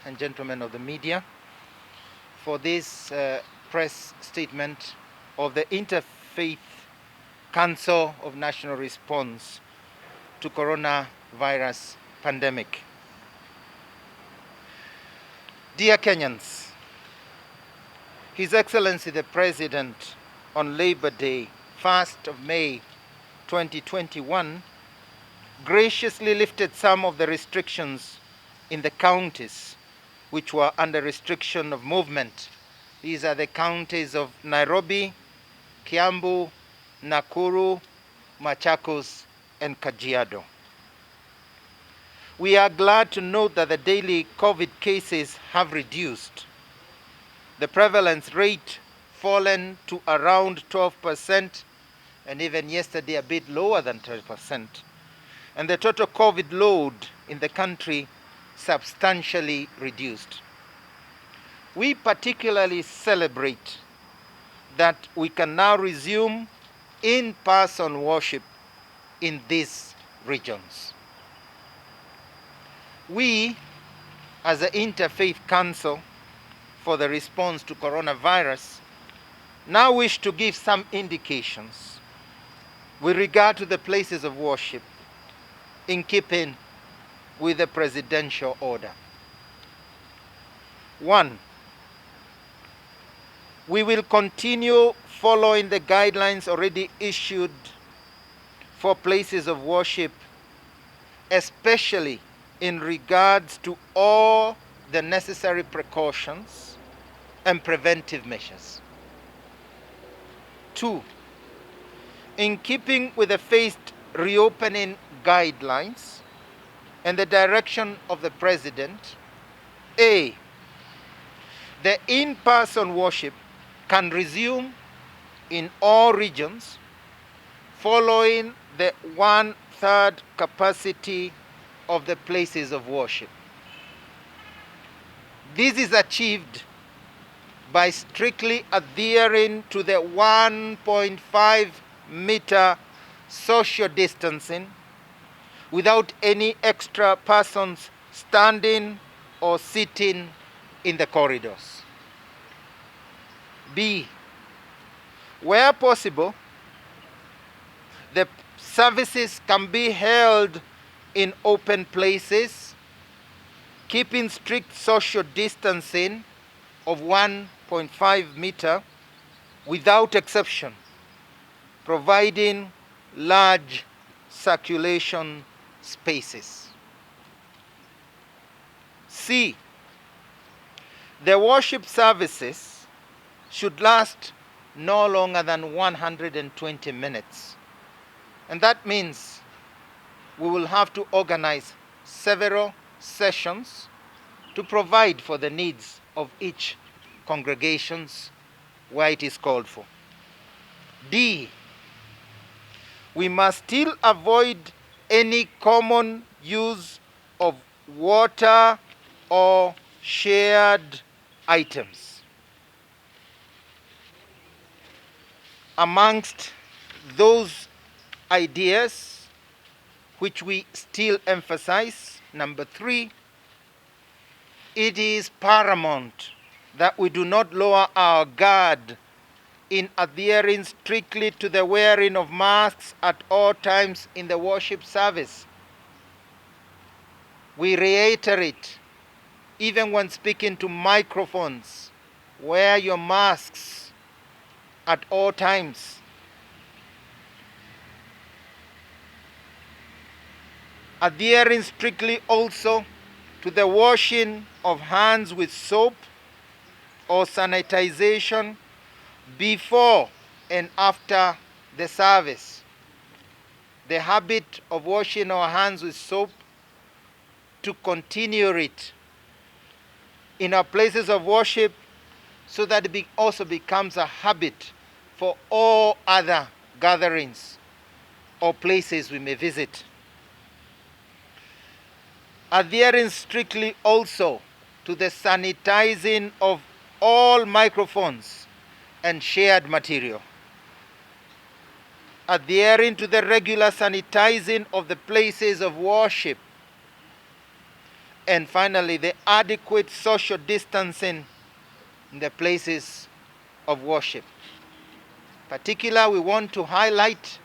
and gentlemen of the media, for this press statement of the Interfaith Council of National Response to Coronavirus Pandemic. Dear Kenyans, His Excellency the President on Labor Day, 1st of May 2021, graciously lifted some of the restrictions in the counties which were under restriction of movement. These are the counties of Nairobi, Kiambu, Nakuru, Machakos, and Kajiado. We are glad to note that the daily COVID cases have reduced. The prevalence rate fallen to around 12%, and even yesterday a bit lower than 12%. And the total COVID load in the country substantially reduced. We particularly celebrate that we can now resume in-person worship in these regions. We, as the Interfaith Council for the response to coronavirus, now wish to give some indications with regard to the places of worship in keeping with the presidential order. 1. We will continue following the guidelines already issued for places of worship, especially in regards to all the necessary precautions and preventive measures. 2. In keeping with the phased reopening guidelines and the direction of the President, A, the in-person worship can resume in all regions following the 1/3 capacity of the places of worship. This is achieved by strictly adhering to the 1.5 meter social distancing without any extra persons standing or sitting in the corridors. B, where possible, the services can be held in open places, keeping strict social distancing of 1.5 meter without exception, providing large circulation spaces. C, the worship services should last no longer than 120 minutes. And that means we will have to organize several sessions to provide for the needs of each congregations where it is called for. D, we must still avoid any common use of water or shared items. Amongst those ideas which we still emphasize, number 3, it is paramount that we do not lower our guard in adhering strictly to the wearing of masks at all times in the worship service. We reiterate, even when speaking to microphones, wear your masks at all times. Adhering strictly also to the washing of hands with soap or sanitization before and after the service. The habit of washing our hands with soap, to continue it in our places of worship so that it also becomes a habit for all other gatherings or places we may visit. Adhering strictly also to the sanitizing of all microphones and shared material. Adhering to the regular sanitizing of the places of worship And finally, the adequate social distancing in the places of worship. Particularly, we want to highlight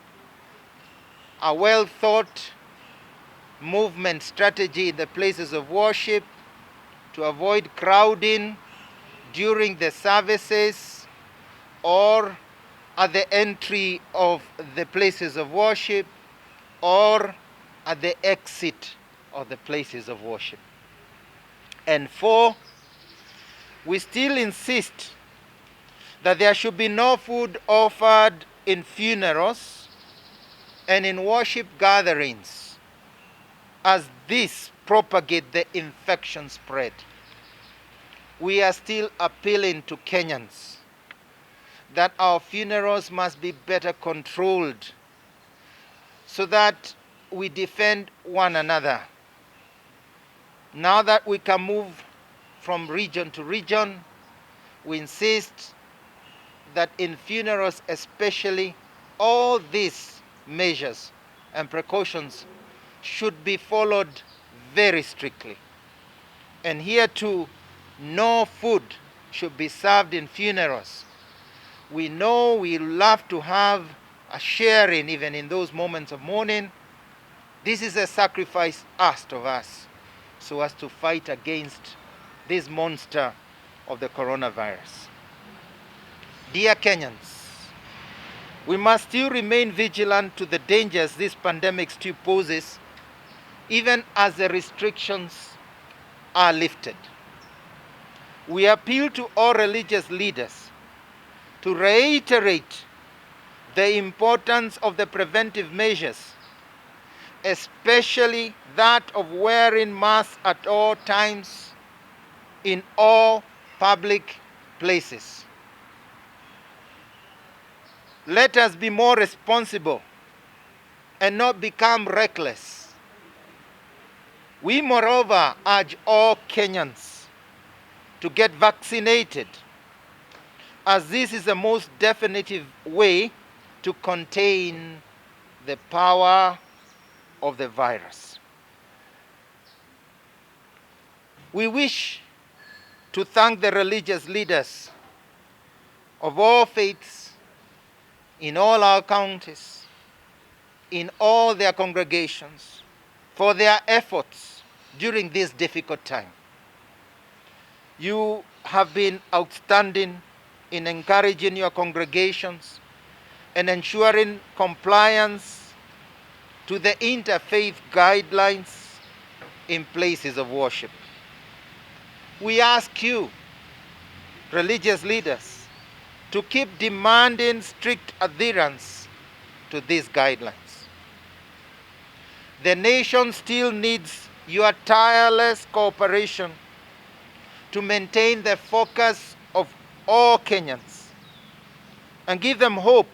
a well-thought movement strategy in the places of worship to avoid crowding during the services or at the entry of the places of worship or at the exit of the places of worship. And 4, we still insist that there should be no food offered in funerals and in worship gatherings, as this propagate the infection spread. We are still appealing to Kenyans that our funerals must be better controlled so that we defend one another. Now that we can move from region to region, we insist that in funerals especially, all these measures and precautions should be followed very strictly. And here too, no food should be served in funerals. We know we love to have a sharing even in those moments of mourning. This is a sacrifice asked of us so as to fight against this monster of the coronavirus. Dear Kenyans, we must still remain vigilant to the dangers this pandemic still poses, even as the restrictions are lifted. We appeal to all religious leaders to reiterate the importance of the preventive measures, especially that of wearing masks at all times in all public places. Let us be more responsible and not become reckless. We, moreover, urge all Kenyans to get vaccinated, as this is the most definitive way to contain the power of the virus. We wish to thank the religious leaders of all faiths in all our counties, in all their congregations, for their efforts during this difficult time. You have been outstanding in encouraging your congregations and ensuring compliance to the Interfaith guidelines in places of worship. We ask you, religious leaders, to keep demanding strict adherence to these guidelines. The nation still needs your tireless cooperation to maintain the focus of all Kenyans and give them hope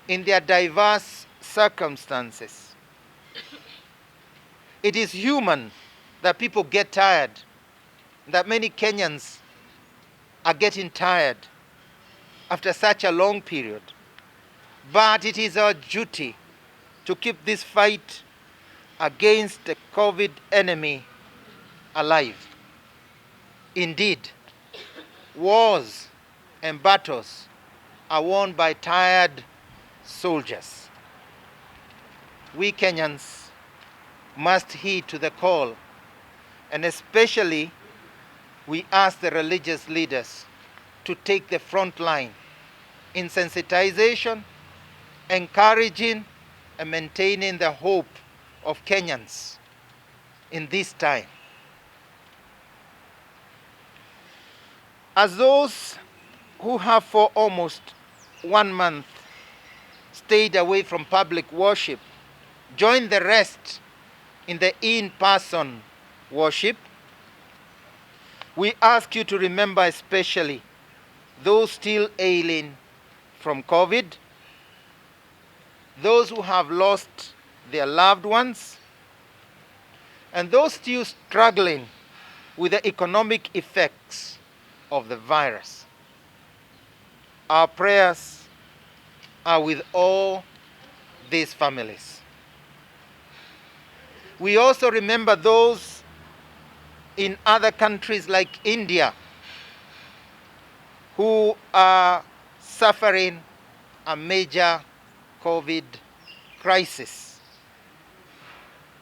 in their diverse circumstances. It is human that people get tired, that many Kenyans are getting tired after such a long period. But it is our duty to keep this fight against the COVID enemy alive. Indeed, wars and battles are won by tired soldiers. We Kenyans must heed to the call, and especially we ask the religious leaders to take the front line in sensitization, encouraging and maintaining the hope of Kenyans in this time. As those who have for almost 1 month stayed away from public worship join the rest in the in-person worship, we ask you to remember especially those still ailing from COVID, those who have lost their loved ones, and those still struggling with the economic effects of the virus. Our prayers are with all these families. We also remember those in other countries like India, who are suffering a major COVID crisis.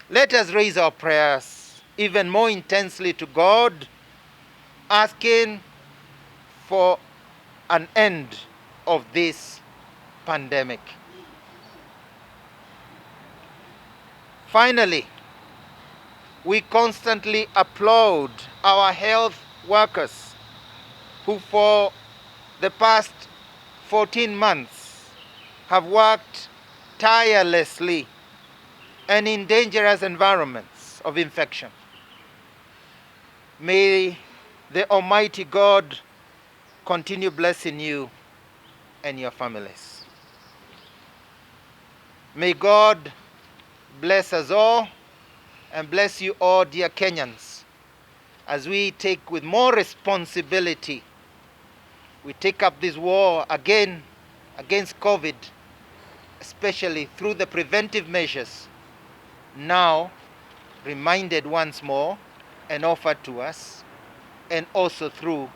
Let us raise our prayers even more intensely to God, asking for an end of this pandemic. Finally, we constantly applaud our health workers who for the past 14 months have worked tirelessly and in dangerous environments of infection. May the Almighty God continue blessing you and your families. May God bless us all and bless you all, dear Kenyans, as we take with more responsibility, we take up this war again against COVID, especially through the preventive measures now reminded once more and offered to us, and also through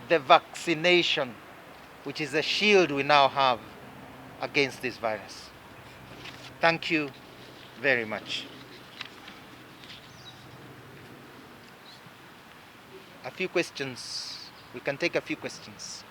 the vaccination, which is a shield we now have against this virus. Thank you very much. A few questions. We can take a few questions.